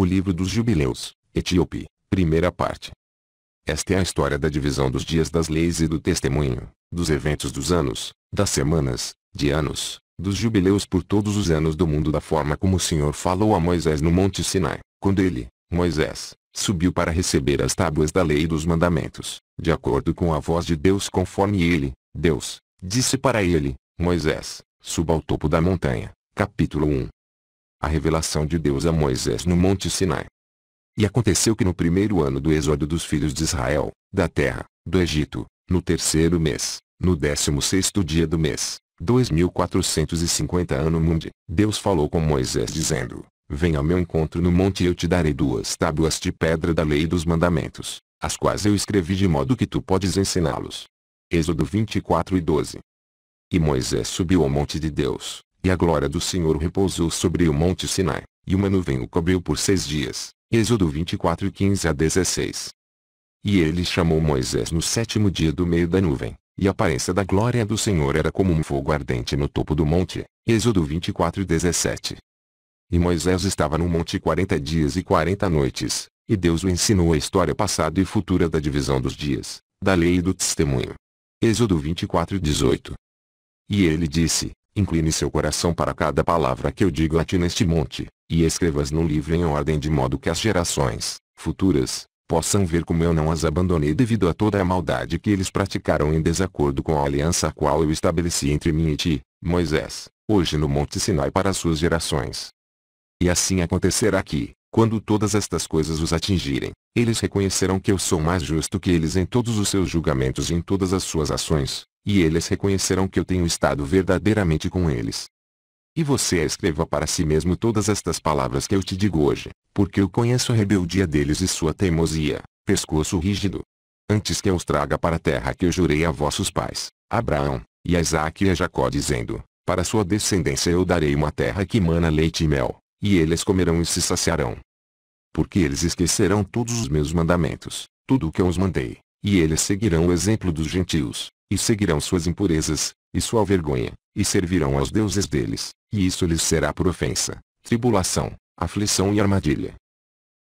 O livro dos Jubileus, Etíope, primeira parte. Esta é a história da divisão dos dias das leis e do testemunho, dos eventos dos anos, das semanas, de anos, dos jubileus por todos os anos do mundo da forma como o Senhor falou a Moisés no Monte Sinai, quando ele, Moisés, subiu para receber as tábuas da lei e dos mandamentos, de acordo com a voz de Deus conforme ele, Deus, disse para ele, Moisés, suba ao topo da montanha. Capítulo 1. A revelação de Deus a Moisés no Monte Sinai. E aconteceu que no primeiro ano do êxodo dos filhos de Israel, da terra, do Egito, no terceiro mês, no 16º dia do mês, 2450 ano mundi, Deus falou com Moisés dizendo, venha ao meu encontro no monte e eu te darei 2 tábuas de pedra da lei e dos mandamentos, as quais eu escrevi de modo que tu podes ensiná-los. Êxodo 24:12. E Moisés subiu ao monte de Deus, e a glória do Senhor repousou sobre o monte Sinai, e uma nuvem o cobriu por 6 dias. Êxodo 24:15-16. E ele chamou Moisés no 7º dia do meio da nuvem, e a aparência da glória do Senhor era como um fogo ardente no topo do monte. Êxodo 24:17. E Moisés estava no monte 40 dias e 40 noites, e Deus o ensinou a história passada e futura da divisão dos dias, da lei e do testemunho. Êxodo 24:18. E ele disse, incline seu coração para cada palavra que eu digo a ti neste monte, e escrevas no livro em ordem de modo que as gerações futuras possam ver como eu não as abandonei devido a toda a maldade que eles praticaram em desacordo com a aliança a qual eu estabeleci entre mim e ti, Moisés, hoje no monte Sinai para as suas gerações. E assim acontecerá que, quando todas estas coisas os atingirem, eles reconhecerão que eu sou mais justo que eles em todos os seus julgamentos e em todas as suas ações, e eles reconhecerão que eu tenho estado verdadeiramente com eles. E você escreva para si mesmo todas estas palavras que eu te digo hoje, porque eu conheço a rebeldia deles e sua teimosia, pescoço rígido. Antes que eu os traga para a terra que eu jurei a vossos pais, Abraão, e a Isaque e a Jacó dizendo, para sua descendência eu darei uma terra que mana leite e mel, e eles comerão e se saciarão. Porque eles esquecerão todos os meus mandamentos, tudo o que eu os mandei, e eles seguirão o exemplo dos gentios, e seguirão suas impurezas, e sua vergonha, e servirão aos deuses deles, e isso lhes será por ofensa, tribulação, aflição e armadilha.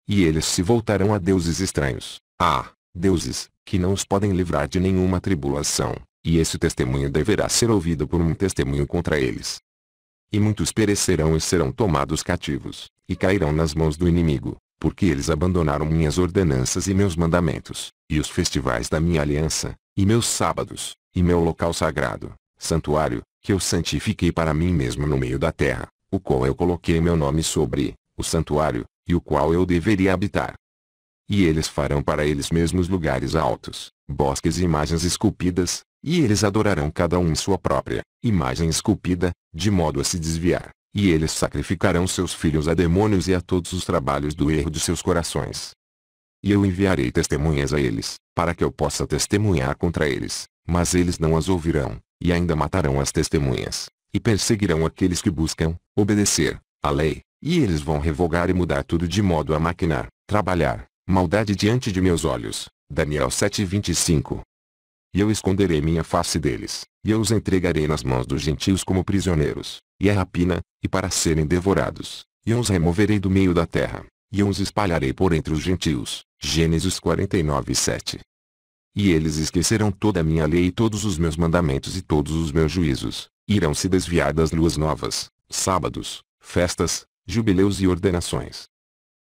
E eles se voltarão a deuses estranhos, deuses, que não os podem livrar de nenhuma tribulação, e esse testemunho deverá ser ouvido por um testemunho contra eles. E muitos perecerão e serão tomados cativos, e cairão nas mãos do inimigo, porque eles abandonaram minhas ordenanças e meus mandamentos, e os festivais da minha aliança, e meus sábados, e meu local sagrado, santuário, que eu santifiquei para mim mesmo no meio da terra, o qual eu coloquei meu nome sobre, o santuário, e o qual eu deveria habitar. E eles farão para eles mesmos lugares altos, bosques e imagens esculpidas, e eles adorarão cada um em sua própria imagem esculpida, de modo a se desviar, e eles sacrificarão seus filhos a demônios e a todos os trabalhos do erro de seus corações. E eu enviarei testemunhas a eles, para que eu possa testemunhar contra eles, mas eles não as ouvirão, e ainda matarão as testemunhas, e perseguirão aqueles que buscam obedecer à lei, e eles vão revogar e mudar tudo de modo a maquinar, trabalhar, maldade diante de meus olhos. Daniel 7:25. E eu esconderei minha face deles, e eu os entregarei nas mãos dos gentios como prisioneiros, e a rapina, e para serem devorados, e eu os removerei do meio da terra, e eu os espalharei por entre os gentios. Gênesis 49:7. E eles esquecerão toda a minha lei e todos os meus mandamentos e todos os meus juízos, irão se desviar das luas novas, sábados, festas, jubileus e ordenações.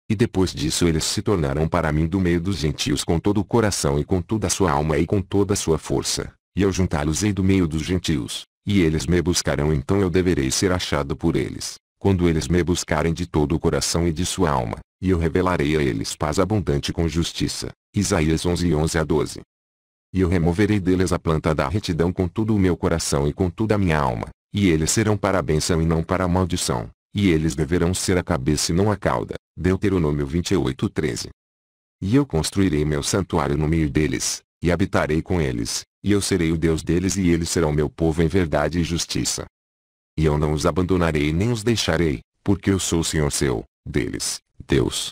E depois disso eles se tornarão para mim do meio dos gentios com todo o coração e com toda a sua alma e com toda a sua força, e eu juntá-los-ei do meio dos gentios, e eles me buscarão então eu deverei ser achado por eles, quando eles me buscarem de todo o coração e de sua alma, e eu revelarei a eles paz abundante com justiça. Isaías 11:11-12. E eu removerei deles a planta da retidão com todo o meu coração e com toda a minha alma, e eles serão para a bênção e não para a maldição, e eles deverão ser a cabeça e não a cauda. Deuteronômio 28:13. E eu construirei meu santuário no meio deles, e habitarei com eles, e eu serei o Deus deles e eles serão meu povo em verdade e justiça. E eu não os abandonarei nem os deixarei, porque eu sou o Senhor seu, deles, Deus.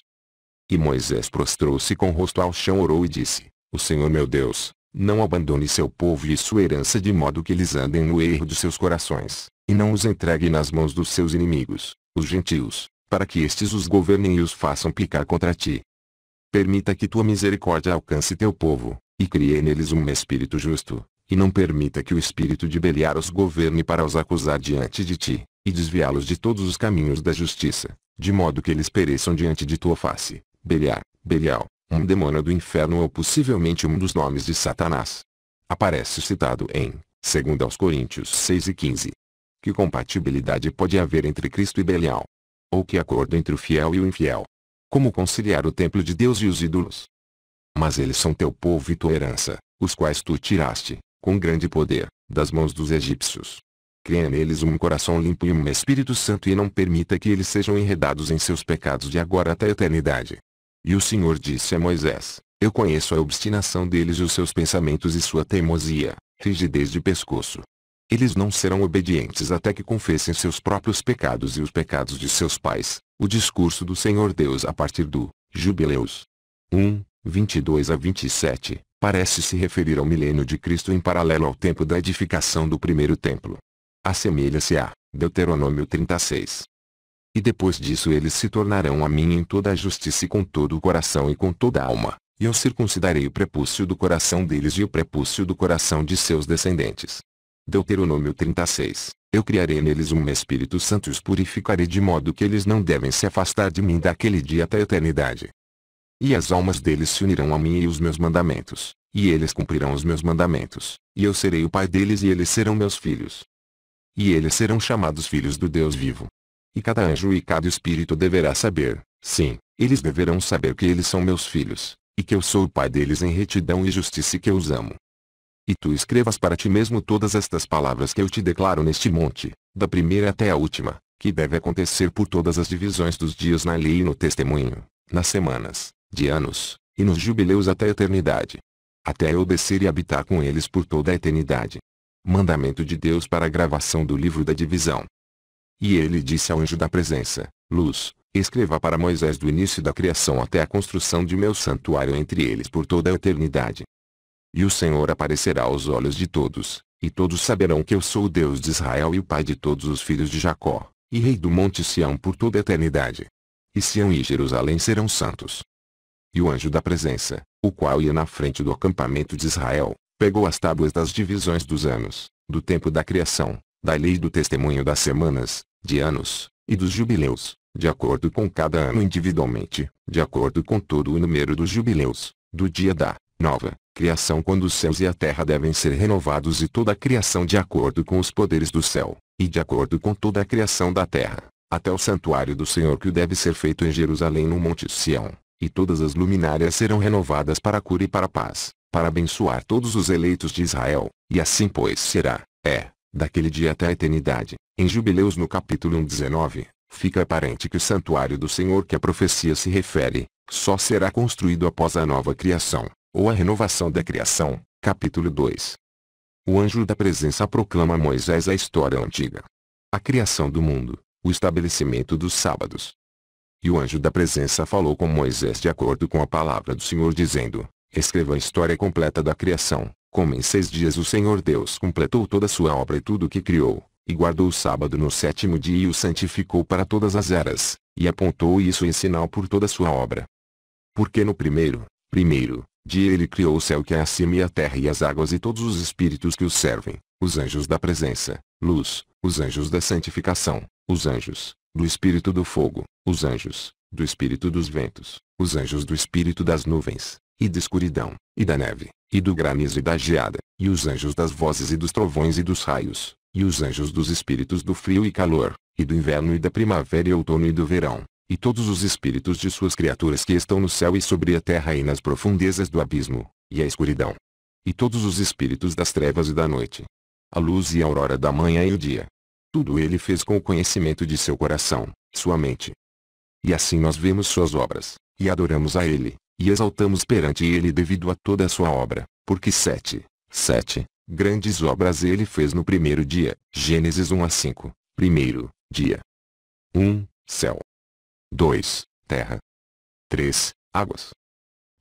E Moisés prostrou-se com o rosto ao chão, orou e disse, o Senhor meu Deus, não abandone seu povo e sua herança de modo que eles andem no erro de seus corações, e não os entregue nas mãos dos seus inimigos, os gentios, para que estes os governem e os façam pecar contra ti. Permita que tua misericórdia alcance teu povo, e crie neles um espírito justo, e não permita que o espírito de Beliar os governe para os acusar diante de ti, e desviá-los de todos os caminhos da justiça, de modo que eles pereçam diante de tua face. Beliar, Belial, um demônio do inferno ou possivelmente um dos nomes de Satanás. Aparece citado em 2 Coríntios 6:15. Que compatibilidade pode haver entre Cristo e Belial? Ou que acordo entre o fiel e o infiel? Como conciliar o templo de Deus e os ídolos? Mas eles são teu povo e tua herança, os quais tu tiraste, com grande poder, das mãos dos egípcios. Cria neles um coração limpo e um espírito santo e não permita que eles sejam enredados em seus pecados de agora até a eternidade. E o Senhor disse a Moisés: Eu conheço a obstinação deles e os seus pensamentos e sua teimosia, rigidez de pescoço. Eles não serão obedientes até que confessem seus próprios pecados e os pecados de seus pais. O discurso do Senhor Deus a partir do Jubileus 1:22-27, parece se referir ao milênio de Cristo em paralelo ao tempo da edificação do primeiro templo. Assemelha-se a Deuteronômio 36. E depois disso eles se tornarão a mim em toda a justiça e com todo o coração e com toda a alma, e eu circuncidarei o prepúcio do coração deles e o prepúcio do coração de seus descendentes. Deuteronômio 36. Eu criarei neles um espírito santo e os purificarei de modo que eles não devem se afastar de mim daquele dia até a eternidade. E as almas deles se unirão a mim e os meus mandamentos, e eles cumprirão os meus mandamentos, e eu serei o pai deles e eles serão meus filhos. E eles serão chamados filhos do Deus vivo. E cada anjo e cada espírito deverá saber, sim, eles deverão saber que eles são meus filhos, e que eu sou o pai deles em retidão e justiça e que eu os amo. E tu escrevas para ti mesmo todas estas palavras que eu te declaro neste monte, da primeira até a última, que deve acontecer por todas as divisões dos dias na lei e no testemunho, nas semanas, de anos, e nos jubileus até a eternidade. Até eu descer e habitar com eles por toda a eternidade. Mandamento de Deus para a gravação do livro da divisão. E ele disse ao anjo da presença, Luz, escreva para Moisés do início da criação até a construção de meu santuário entre eles por toda a eternidade. E o Senhor aparecerá aos olhos de todos, e todos saberão que eu sou o Deus de Israel e o pai de todos os filhos de Jacó, e rei do monte Sião por toda a eternidade. E Sião e Jerusalém serão santos. E o anjo da presença, o qual ia na frente do acampamento de Israel, pegou as tábuas das divisões dos anos, do tempo da criação, da lei do testemunho das semanas, de anos, e dos jubileus, de acordo com cada ano individualmente, de acordo com todo o número dos jubileus, do dia da nova criação quando os céus e a terra devem ser renovados e toda a criação de acordo com os poderes do céu, e de acordo com toda a criação da terra, até o santuário do Senhor que deve ser feito em Jerusalém no monte Sião, e todas as luminárias serão renovadas para a cura e para a paz, para abençoar todos os eleitos de Israel, e assim pois será, daquele dia até a eternidade. Em Jubileus no capítulo 1:19, fica aparente que o santuário do Senhor que a profecia se refere, só será construído após a nova criação, ou a renovação da criação, capítulo 2. O anjo da presença proclama a Moisés a história antiga. A criação do mundo, o estabelecimento dos sábados. E o anjo da presença falou com Moisés de acordo com a palavra do Senhor dizendo, escreva a história completa da criação, como em 6 dias o Senhor Deus completou toda a sua obra e tudo o que criou, e guardou o sábado no 7º dia e o santificou para todas as eras, e apontou isso em sinal por toda a sua obra. Porque no primeiro dia ele criou o céu que é acima e a terra e as águas e todos os espíritos que os servem, os anjos da presença, luz, os anjos da santificação, os anjos do espírito do fogo, os anjos do espírito dos ventos, os anjos do espírito das nuvens, e da escuridão, e da neve, e do granizo e da geada, e os anjos das vozes e dos trovões e dos raios, e os anjos dos espíritos do frio e calor, e do inverno e da primavera e outono e do verão, e todos os espíritos de suas criaturas que estão no céu e sobre a terra e nas profundezas do abismo, e a escuridão. E todos os espíritos das trevas e da noite. A luz e a aurora da manhã e o dia. Tudo ele fez com o conhecimento de seu coração, sua mente. E assim nós vemos suas obras, e adoramos a ele, e exaltamos perante ele devido a toda a sua obra, porque sete grandes obras ele fez no primeiro dia. Gênesis 1-5, primeiro dia. 1. Céu. 2. Terra. 3. Águas.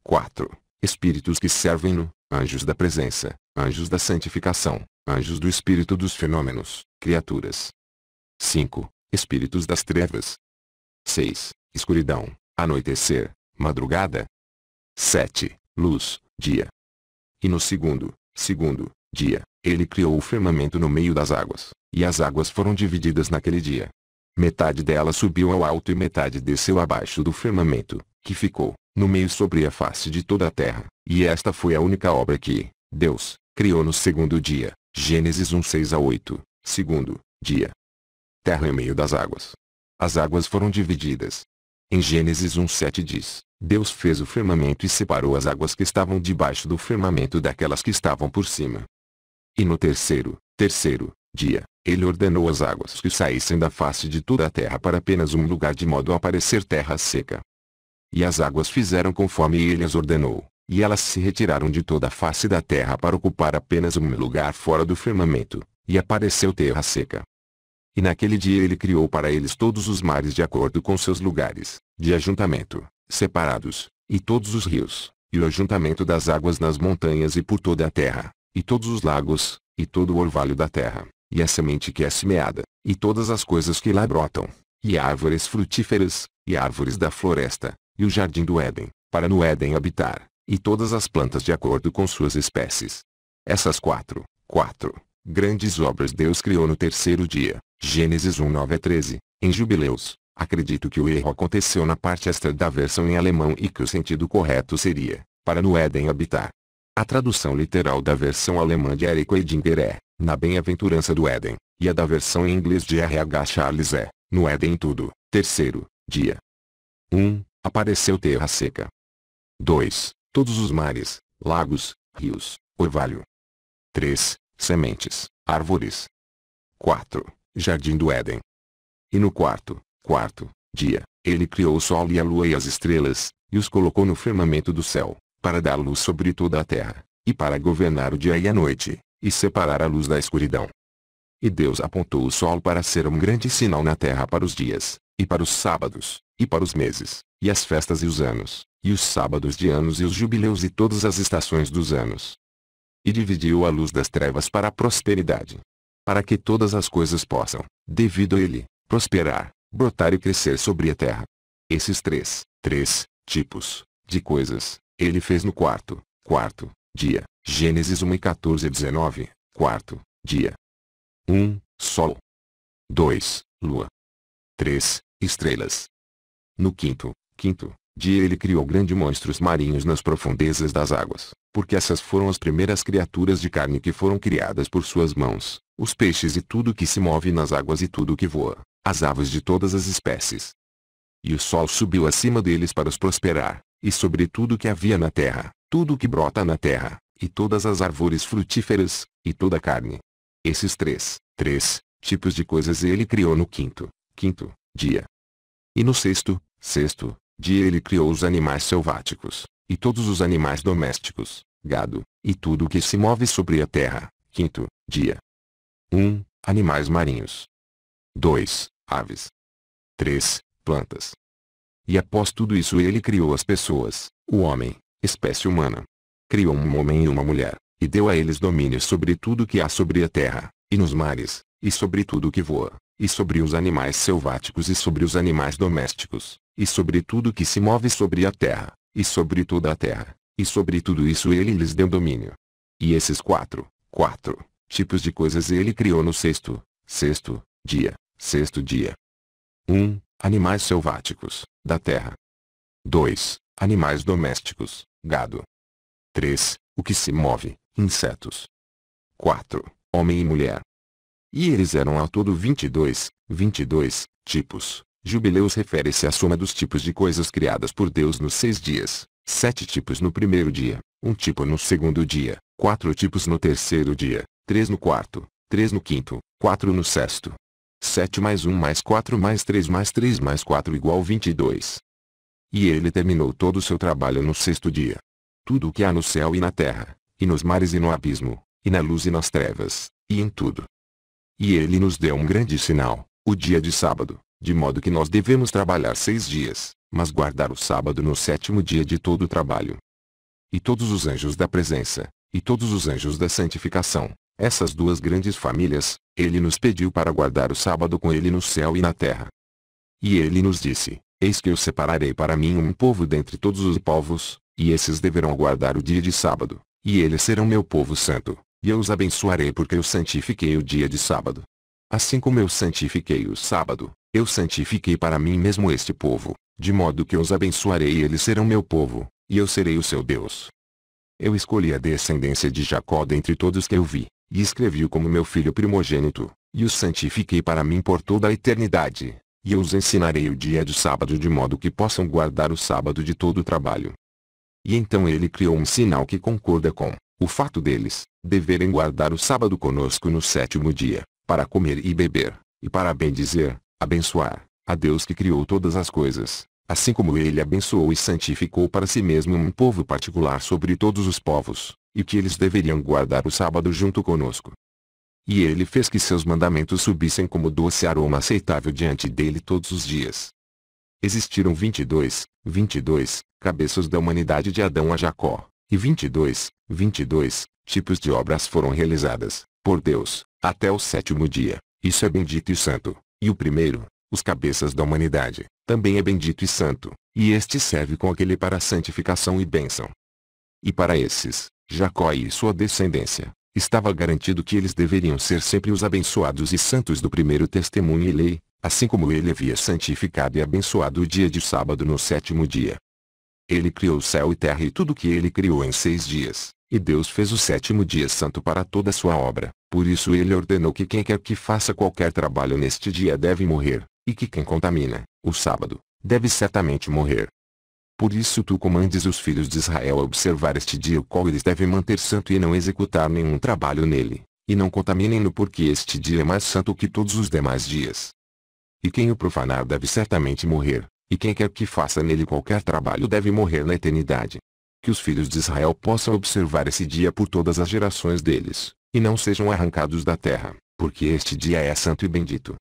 4. Espíritos que servem-no, anjos da presença, anjos da santificação, anjos do espírito dos fenômenos, criaturas. 5. Espíritos das trevas. 6. Escuridão, anoitecer, madrugada. 7. Luz, dia. E no segundo dia, ele criou o firmamento no meio das águas, e as águas foram divididas naquele dia. Metade dela subiu ao alto e metade desceu abaixo do firmamento, que ficou, no meio sobre a face de toda a terra. E esta foi a única obra que Deus criou no segundo dia. Gênesis 1:6-8. Segundo dia. Terra em meio das águas. As águas foram divididas. Em Gênesis 1:7 diz: Deus fez o firmamento e separou as águas que estavam debaixo do firmamento daquelas que estavam por cima. E no terceiro dia, ele ordenou as águas que saíssem da face de toda a terra para apenas um lugar, de modo a parecer terra seca. E as águas fizeram conforme ele as ordenou, e elas se retiraram de toda a face da terra para ocupar apenas um lugar fora do firmamento, e apareceu terra seca. E naquele dia ele criou para eles todos os mares de acordo com seus lugares de ajuntamento, separados, e todos os rios, e o ajuntamento das águas nas montanhas e por toda a terra, e todos os lagos, e todo o orvalho da terra, e a semente que é semeada, e todas as coisas que lá brotam, e árvores frutíferas, e árvores da floresta, e o jardim do Éden, para no Éden habitar, e todas as plantas de acordo com suas espécies. Essas quatro grandes obras Deus criou no terceiro dia. Gênesis 1:9-13. Em Jubileus, acredito que o erro aconteceu na parte extra da versão em alemão e que o sentido correto seria, para no Éden habitar. A tradução literal da versão alemã de Eric Edinger é, na bem-aventurança do Éden, e a da versão em inglês de R.H. Charles é, no Éden em tudo. Terceiro dia. 1. Apareceu terra seca. 2. Todos os mares, lagos, rios, orvalho. 3. Sementes, árvores. 4. Jardim do Éden. E no quarto dia, ele criou o sol e a lua e as estrelas, e os colocou no firmamento do céu, para dar luz sobre toda a terra, e para governar o dia e a noite, e separar a luz da escuridão. E Deus apontou o sol para ser um grande sinal na terra para os dias, e para os sábados, e para os meses, e as festas e os anos, e os sábados de anos e os jubileus e todas as estações dos anos. E dividiu a luz das trevas para a prosperidade, para que todas as coisas possam, devido a ele, prosperar, brotar e crescer sobre a terra. Esses três tipos de coisas, ele fez no quarto dia. Gênesis 1:14-19, quarto dia. 1. Sol. 2. Lua. 3. Estrelas. No quinto dia ele criou grandes monstros marinhos nas profundezas das águas, porque essas foram as primeiras criaturas de carne que foram criadas por suas mãos, os peixes e tudo que se move nas águas e tudo que voa, as aves de todas as espécies. E o sol subiu acima deles para os prosperar, e sobre tudo que havia na terra, tudo que brota na terra, e todas as árvores frutíferas, e toda a carne. Esses três tipos de coisas ele criou no quinto dia. E no sexto dia ele criou os animais selváticos, e todos os animais domésticos, gado, e tudo o que se move sobre a terra. Quinto dia. 1. Animais marinhos. 2. Aves. 3. Plantas. E após tudo isso ele criou as pessoas, o homem, espécie humana. Criou um homem e uma mulher, e deu a eles domínio sobre tudo que há sobre a terra, e nos mares, e sobre tudo que voa, e sobre os animais selváticos e sobre os animais domésticos, e sobre tudo que se move sobre a terra, e sobre toda a terra, e sobre tudo isso ele lhes deu domínio. E esses quatro tipos de coisas ele criou no sexto dia. 1. Animais selváticos, da terra. 2. Animais domésticos, gado. 3. O que se move, insetos. 4. Homem e mulher. E eles eram ao todo 22 tipos. Jubileus refere-se à soma dos tipos de coisas criadas por Deus nos 6 dias, 7 tipos no primeiro dia, 1 tipo no segundo dia, 4 tipos no terceiro dia, 3 no quarto, 3 no quinto, 4 no sexto. 7 mais 1 mais 4 mais 3 mais 3 mais 4 igual 22. E ele terminou todo o seu trabalho no sexto dia. Tudo o que há no céu e na terra, e nos mares e no abismo, e na luz e nas trevas, e em tudo. E ele nos deu um grande sinal, o dia de sábado, de modo que nós devemos trabalhar 6 dias, mas guardar o sábado no 7º dia de todo o trabalho. E todos os anjos da presença, e todos os anjos da santificação, essas duas grandes famílias, ele nos pediu para guardar o sábado com ele no céu e na terra. E ele nos disse: Eis que eu separarei para mim um povo dentre todos os povos, e esses deverão guardar o dia de sábado, e eles serão meu povo santo, e eu os abençoarei porque eu santifiquei o dia de sábado. Assim como eu santifiquei o sábado, eu santifiquei para mim mesmo este povo, de modo que eu os abençoarei e eles serão meu povo, e eu serei o seu Deus. Eu escolhi a descendência de Jacó dentre todos que eu vi, e escrevi-o como meu filho primogênito, e os santifiquei para mim por toda a eternidade, e eu os ensinarei o dia do sábado de modo que possam guardar o sábado de todo o trabalho. E então ele criou um sinal que concorda com o fato deles deverem guardar o sábado conosco no sétimo dia, para comer e beber, e para bendizer, abençoar, a Deus que criou todas as coisas, assim como ele abençoou e santificou para si mesmo um povo particular sobre todos os povos, e que eles deveriam guardar o sábado junto conosco. E ele fez que seus mandamentos subissem como doce aroma aceitável diante dele todos os dias. Existiram 22 cabeças da humanidade de Adão a Jacó, e 22 tipos de obras foram realizadas, por Deus, até o sétimo dia. Isso é bendito e santo. E o primeiro, os cabeças da humanidade, também é bendito e santo, e este serve com aquele para santificação e bênção. E para esses, Jacó e sua descendência, estava garantido que eles deveriam ser sempre os abençoados e santos do primeiro testemunho e lei, assim como ele havia santificado e abençoado o dia de sábado no sétimo dia. Ele criou o céu e terra e tudo o que ele criou em 6 dias, e Deus fez o sétimo dia santo para toda a sua obra. Por isso ele ordenou que quem quer que faça qualquer trabalho neste dia deve morrer, e que quem contamina o sábado deve certamente morrer. Por isso tu comandes os filhos de Israel a observar este dia o qual eles devem manter santo e não executar nenhum trabalho nele, e não contaminem-no porque este dia é mais santo que todos os demais dias. E quem o profanar deve certamente morrer, e quem quer que faça nele qualquer trabalho deve morrer na eternidade. Que os filhos de Israel possam observar esse dia por todas as gerações deles, e não sejam arrancados da terra, porque este dia é santo e bendito.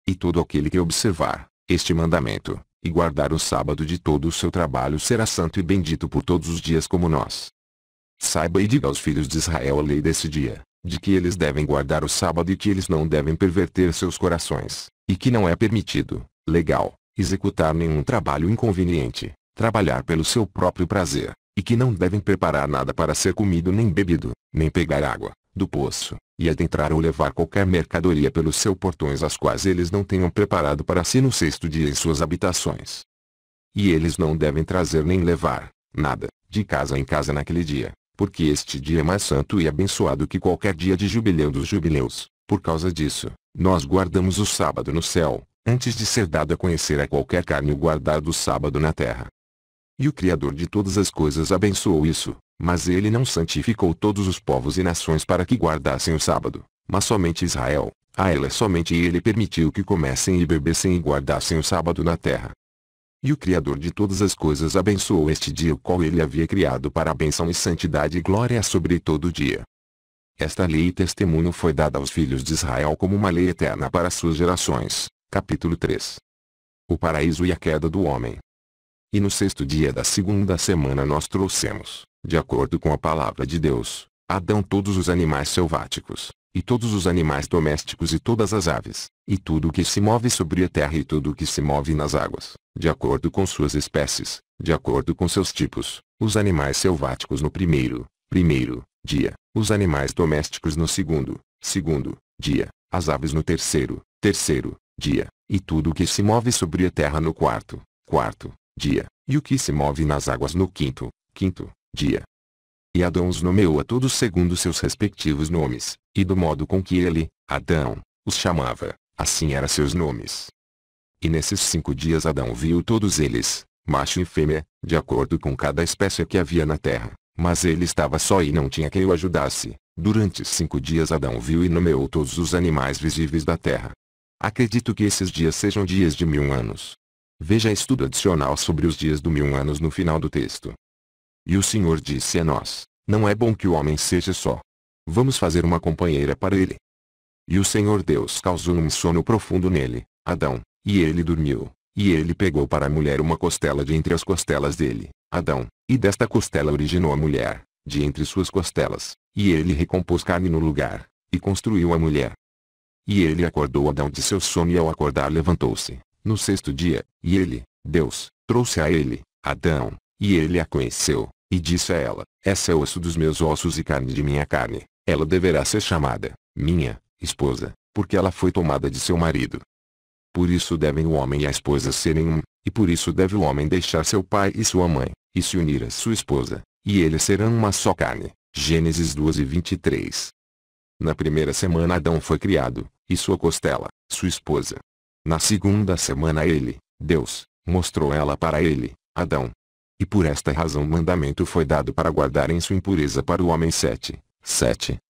E todo aquele que observar este mandamento, e guardar o sábado de todo o seu trabalho será santo e bendito por todos os dias como nós. Saiba e diga aos filhos de Israel a lei desse dia, de que eles devem guardar o sábado e que eles não devem perverter seus corações, e que não é permitido, legal, executar nenhum trabalho inconveniente, trabalhar pelo seu próprio prazer, e que não devem preparar nada para ser comido nem bebido, nem pegar água do poço, e adentrar ou levar qualquer mercadoria pelos seus portões as quais eles não tenham preparado para si no sexto dia em suas habitações. E eles não devem trazer nem levar nada de casa em casa naquele dia, porque este dia é mais santo e abençoado que qualquer dia de jubileu dos jubileus. Por causa disso, nós guardamos o sábado no céu, antes de ser dado a conhecer a qualquer carne o guardar do sábado na terra. E o Criador de todas as coisas abençoou isso, mas ele não santificou todos os povos e nações para que guardassem o sábado, mas somente Israel. A ela somente ele permitiu que comessem e bebessem e guardassem o sábado na terra. E o Criador de todas as coisas abençoou este dia o qual ele havia criado para a bênção e santidade e glória sobre todo o dia. Esta lei e testemunho foi dada aos filhos de Israel como uma lei eterna para suas gerações. Capítulo 3. O paraíso e a queda do homem. E no sexto dia da segunda semana nós trouxemos, de acordo com a palavra de Deus, a Adão todos os animais selváticos, e todos os animais domésticos e todas as aves, e tudo o que se move sobre a terra e tudo o que se move nas águas, de acordo com suas espécies, de acordo com seus tipos, os animais selváticos no primeiro dia, os animais domésticos no segundo dia, as aves no terceiro dia, e tudo o que se move sobre a terra no quarto dia, e o que se move nas águas no quinto dia. E Adão os nomeou a todos segundo seus respectivos nomes, e do modo com que ele, Adão, os chamava, assim eram seus nomes. E nesses 5 dias Adão viu todos eles, macho e fêmea, de acordo com cada espécie que havia na terra, mas ele estava só e não tinha quem o ajudasse. Durante 5 dias Adão viu e nomeou todos os animais visíveis da terra. Acredito que esses dias sejam dias de 1000 anos. Veja estudo adicional sobre os dias do 1000 anos no final do texto. E o Senhor disse a nós, não é bom que o homem seja só. Vamos fazer uma companheira para ele. E o Senhor Deus causou um sono profundo nele, Adão, e ele dormiu. E ele pegou para a mulher uma costela de entre as costelas dele, Adão, e desta costela originou a mulher, de entre suas costelas, e ele recompôs carne no lugar, e construiu a mulher. E ele acordou Adão de seu sono e ao acordar levantou-se, no sexto dia, e ele, Deus, trouxe a ele, Adão, e ele a conheceu, e disse a ela, essa é osso dos meus ossos e carne de minha carne, ela deverá ser chamada, minha, esposa, porque ela foi tomada de seu marido. Por isso devem o homem e a esposa serem um, e por isso deve o homem deixar seu pai e sua mãe, e se unir a sua esposa, e eles serão uma só carne. Gênesis 2:23. Na primeira semana Adão foi criado, e sua costela, sua esposa. Na segunda semana ele, Deus, mostrou ela para ele, Adão. E por esta razão o mandamento foi dado para guardarem sua impureza para o homem 7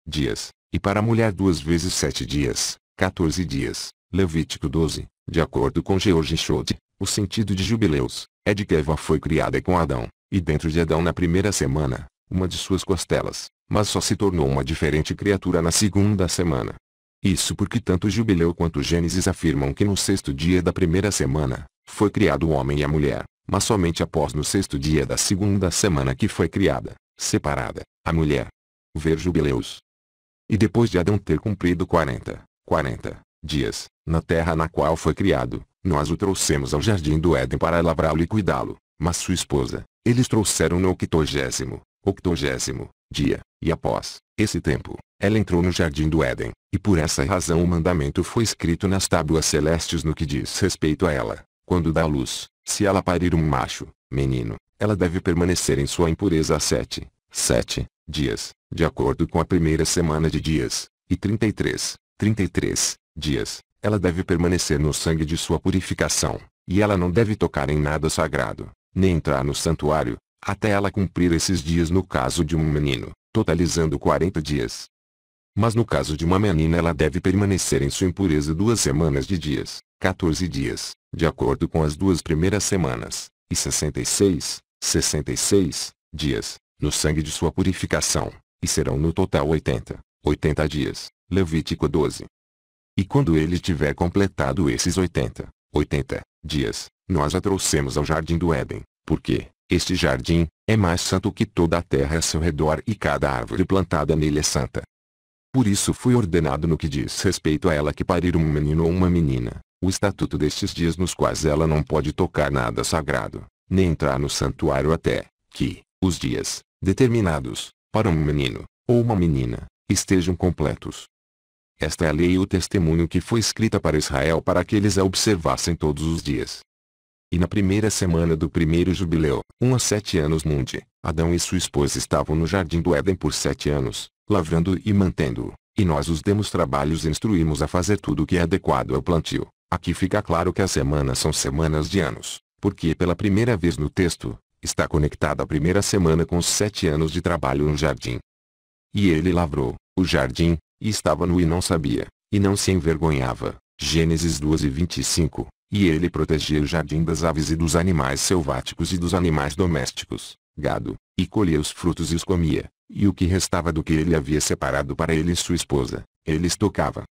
dias, e para a mulher 2 vezes 7 dias, 14 dias. Levítico 12, de acordo com George Schott, o sentido de jubileus, é de que Eva foi criada com Adão, e dentro de Adão na primeira semana, uma de suas costelas, mas só se tornou uma diferente criatura na segunda semana. Isso porque tanto o Jubileu quanto o Gênesis afirmam que no sexto dia da primeira semana, foi criado o homem e a mulher, mas somente após no sexto dia da segunda semana que foi criada, separada, a mulher. Ver Jubileus. E depois de Adão ter cumprido 40 dias, na terra na qual foi criado, nós o trouxemos ao jardim do Éden para lavrá-lo e cuidá-lo, mas sua esposa, eles trouxeram no 80º dia, e após esse tempo, ela entrou no jardim do Éden, e por essa razão o mandamento foi escrito nas tábuas celestes no que diz respeito a ela, quando dá à luz, se ela parir um macho, menino, ela deve permanecer em sua impureza há 7 dias, de acordo com a primeira semana de dias, e 33 dias, ela deve permanecer no sangue de sua purificação, e ela não deve tocar em nada sagrado, nem entrar no santuário, até ela cumprir esses dias no caso de um menino, totalizando 40 dias. Mas no caso de uma menina ela deve permanecer em sua impureza 2 semanas de dias, 14 dias, de acordo com as 2 primeiras semanas, e 66 dias, no sangue de sua purificação, e serão no total 80 dias. Levítico 12. E quando ele tiver completado esses 80 dias, nós a trouxemos ao jardim do Éden, porque este jardim é mais santo que toda a terra a seu redor e cada árvore plantada nele é santa. Por isso foi ordenado no que diz respeito a ela que parir um menino ou uma menina, o estatuto destes dias nos quais ela não pode tocar nada sagrado, nem entrar no santuário até que os dias determinados para um menino ou uma menina estejam completos. Esta é a lei e o testemunho que foi escrita para Israel para que eles a observassem todos os dias. E na primeira semana do primeiro jubileu, 1 a 7 anos munde, Adão e sua esposa estavam no jardim do Éden por 7 anos, lavrando e mantendo-o, e nós os demos trabalhos e instruímos a fazer tudo o que é adequado ao plantio. Aqui fica claro que as semanas são semanas de anos, porque pela primeira vez no texto, está conectada a primeira semana com os 7 anos de trabalho no jardim. E ele lavrou o jardim, e estava nu e não sabia, e não se envergonhava. Gênesis 2:25. E ele protegia o jardim das aves e dos animais selváticos e dos animais domésticos, gado, e colhia os frutos e os comia, e o que restava do que ele havia separado para ele e sua esposa, ele estocava.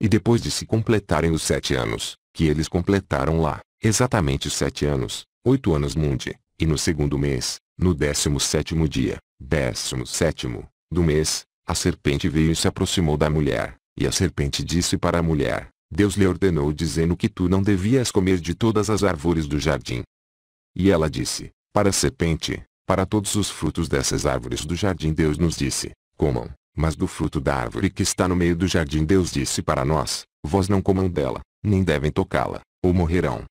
E depois de se completarem os 7 anos, que eles completaram lá, exatamente os 7 anos, 8 anos munde, e no segundo mês, no 17º dia, 17º, do mês, a serpente veio e se aproximou da mulher, e a serpente disse para a mulher, Deus lhe ordenou dizendo que tu não devias comer de todas as árvores do jardim. E ela disse, para a serpente, para todos os frutos dessas árvores do jardim Deus nos disse, comam, mas do fruto da árvore que está no meio do jardim Deus disse para nós, vós não comam dela, nem devem tocá-la, ou morrerão.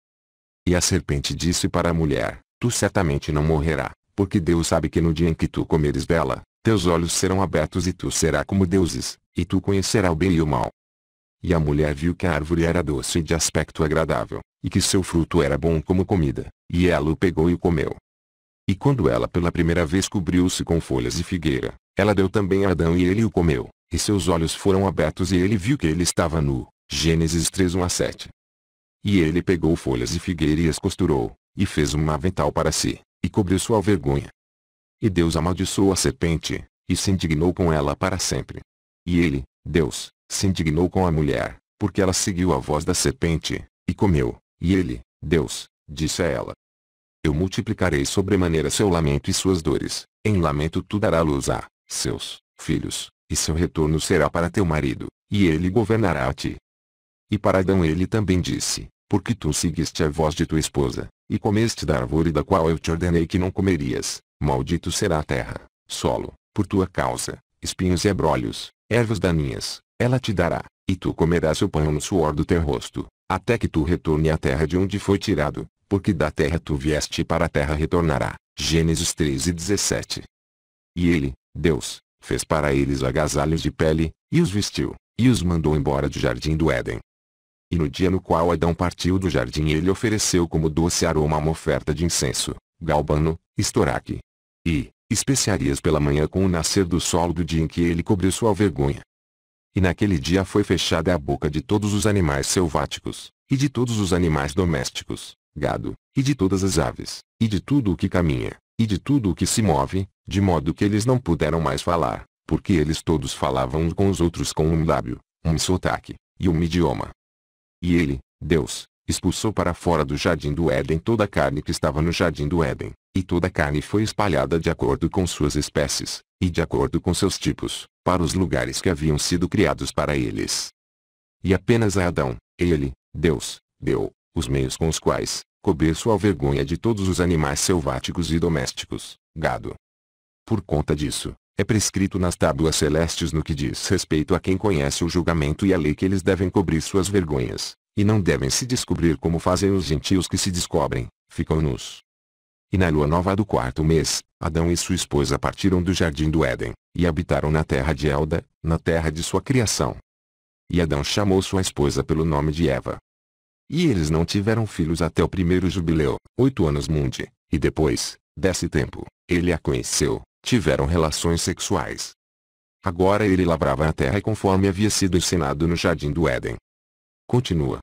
E a serpente disse para a mulher, tu certamente não morrerá, porque Deus sabe que no dia em que tu comeres dela, teus olhos serão abertos e tu serás como deuses, e tu conhecerás o bem e o mal. E a mulher viu que a árvore era doce e de aspecto agradável, e que seu fruto era bom como comida, e ela o pegou e o comeu. E quando ela pela primeira vez cobriu-se com folhas de figueira, ela deu também a Adão e ele o comeu, e seus olhos foram abertos e ele viu que ele estava nu. Gênesis 3:1-7. E ele pegou folhas de figueira e as costurou, e fez um avental para si, e cobriu sua vergonha. E Deus amaldiçoou a serpente, e se indignou com ela para sempre. E ele, Deus, se indignou com a mulher, porque ela seguiu a voz da serpente, e comeu. E ele, Deus, disse a ela, eu multiplicarei sobremaneira seu lamento e suas dores, em lamento tu darás luz a seus filhos, e seu retorno será para teu marido, e ele governará a ti. E para Adão ele também disse, porque tu seguiste a voz de tua esposa, e comeste da árvore da qual eu te ordenei que não comerias, maldito será a terra, solo, por tua causa, espinhos e abrolhos, ervas daninhas, ela te dará, e tu comerás o pão no suor do teu rosto, até que tu retorne à terra de onde foi tirado, porque da terra tu vieste e para a terra retornará. Gênesis 3:17. E ele, Deus, fez para eles agasalhos de pele, e os vestiu, e os mandou embora do jardim do Éden. E no dia no qual Adão partiu do jardim ele ofereceu como doce aroma uma oferta de incenso, galbano, estoraque e especiarias pela manhã com o nascer do sol do dia em que ele cobriu sua vergonha. E naquele dia foi fechada a boca de todos os animais selváticos, e de todos os animais domésticos, gado, e de todas as aves, e de tudo o que caminha, e de tudo o que se move, de modo que eles não puderam mais falar, porque eles todos falavam uns com os outros com um lábio, um sotaque, e um idioma. E ele, Deus, expulsou para fora do jardim do Éden toda a carne que estava no jardim do Éden, e toda a carne foi espalhada de acordo com suas espécies, e de acordo com seus tipos, para os lugares que haviam sido criados para eles. E apenas a Adão, ele, Deus, deu os meios com os quais cobrir sua vergonha de todos os animais selváticos e domésticos, gado. Por conta disso, é prescrito nas tábuas celestes no que diz respeito a quem conhece o julgamento e a lei que eles devem cobrir suas vergonhas, e não devem se descobrir como fazem os gentios que se descobrem, ficam nus. E na lua nova do 4º mês, Adão e sua esposa partiram do jardim do Éden, e habitaram na terra de Elda, na terra de sua criação. E Adão chamou sua esposa pelo nome de Eva. E eles não tiveram filhos até o primeiro jubileu, 8 anos munde, e depois, desse tempo, ele a conheceu, tiveram relações sexuais. Agora ele lavrava a terra conforme havia sido ensinado no jardim do Éden. Continua.